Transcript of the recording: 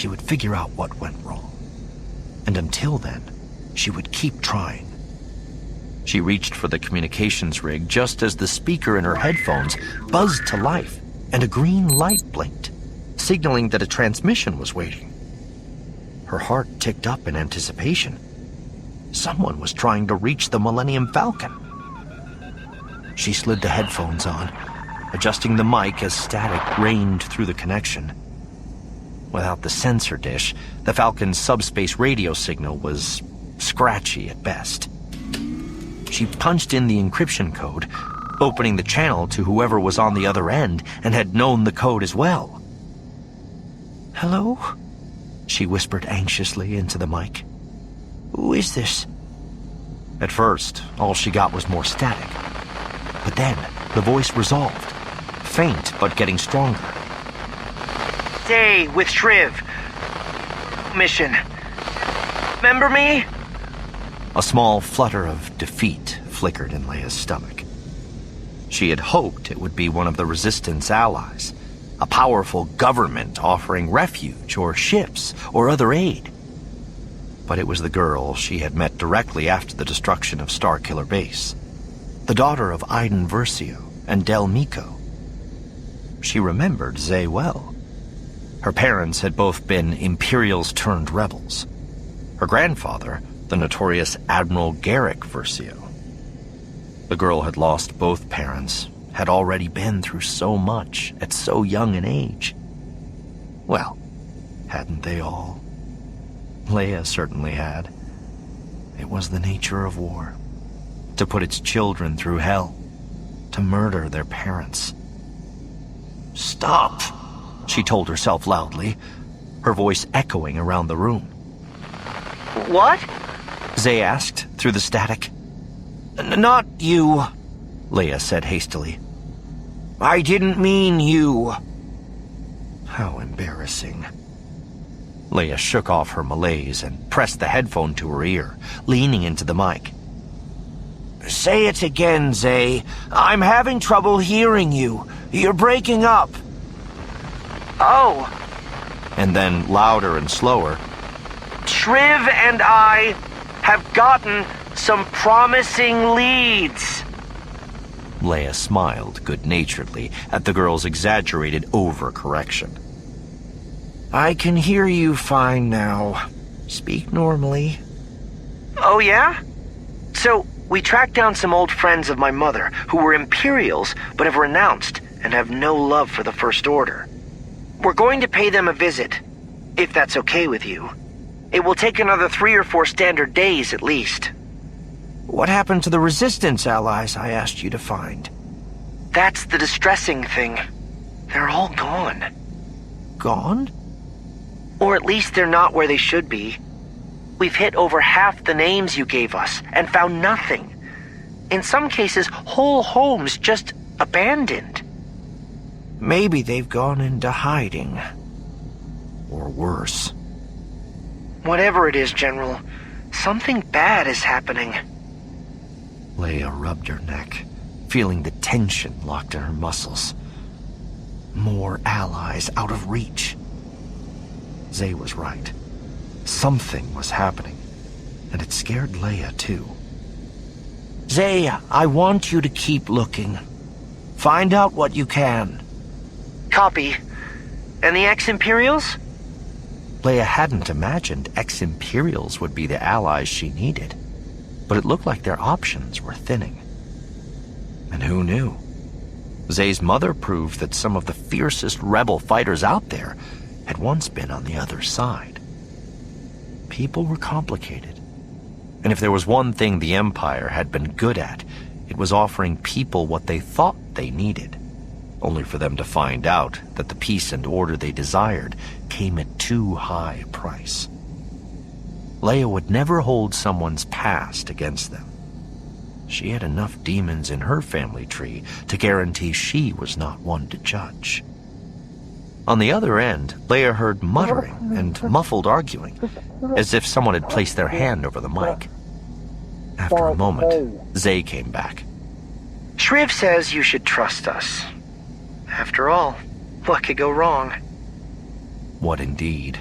she would figure out what went wrong. And until then, she would keep trying. She reached for the communications rig just as the speaker in her headphones buzzed to life and a green light blinked, signaling that a transmission was waiting. Her heart ticked up in anticipation. Someone was trying to reach the Millennium Falcon. She slid the headphones on, adjusting the mic as static rained through the connection. Without the sensor dish, the Falcon's subspace radio signal was scratchy at best. She punched in the encryption code, opening the channel to whoever was on the other end and had known the code as well. "Hello?" she whispered anxiously into the mic. "Who is this?" At first, all she got was more static. But then, the voice resolved, faint but getting stronger. "Stay with Shriv. Mission. Remember me?" A small flutter of defeat flickered in Leia's stomach. She had hoped it would be one of the Resistance allies, a powerful government offering refuge or ships or other aid. But it was the girl she had met directly after the destruction of Starkiller Base, the daughter of Iden Versio and Del Miko. She remembered Zay well. Her parents had both been Imperials turned rebels. Her grandfather, the notorious Admiral Garrick Versio. The girl had lost both parents, had already been through so much at so young an age. Well, hadn't they all? Leia certainly had. It was the nature of war, to put its children through hell, to murder their parents. "Stop," she told herself loudly, her voice echoing around the room. "What?" Zay asked through the static. "Not you," Leia said hastily. "I didn't mean you." How embarrassing. Leia shook off her malaise and pressed the headphone to her ear, leaning into the mic. "Say it again, Zay. I'm having trouble hearing you. You're breaking up." "Oh." And then, louder and slower, "Shriv and I have gotten some promising leads." Leia smiled good-naturedly at the girl's exaggerated overcorrection. "I can hear you fine now. Speak normally." "Oh, yeah? So, we tracked down some old friends of my mother who were Imperials but have renounced and have no love for the First Order. We're going to pay them a visit, if that's okay with you. It will take another 3 or 4 standard days at least." "What happened to the Resistance allies I asked you to find?" "That's the distressing thing. They're all gone." "Gone?" "Or at least they're not where they should be. We've hit over half the names you gave us and found nothing. In some cases, whole homes just abandoned." "Maybe they've gone into hiding. Or worse." "Whatever it is, General, something bad is happening." Leia rubbed her neck, feeling the tension locked in her muscles. More allies out of reach. Zay was right. Something was happening, and it scared Leia too. "Zay, I want you to keep looking. Find out what you can." "Copy. And the ex-Imperials?" Leia hadn't imagined ex-Imperials would be the allies she needed, but it looked like their options were thinning. And who knew? Zay's mother proved that some of the fiercest rebel fighters out there had once been on the other side. People were complicated, and if there was one thing the Empire had been good at, it was offering people what they thought they needed, only for them to find out that the peace and order they desired came at too high a price. Leia would never hold someone's past against them. She had enough demons in her family tree to guarantee she was not one to judge. On the other end, Leia heard muttering and muffled arguing, as if someone had placed their hand over the mic. After a moment, Zay came back. "Shriv says you should trust us. After all, what could go wrong?" What indeed?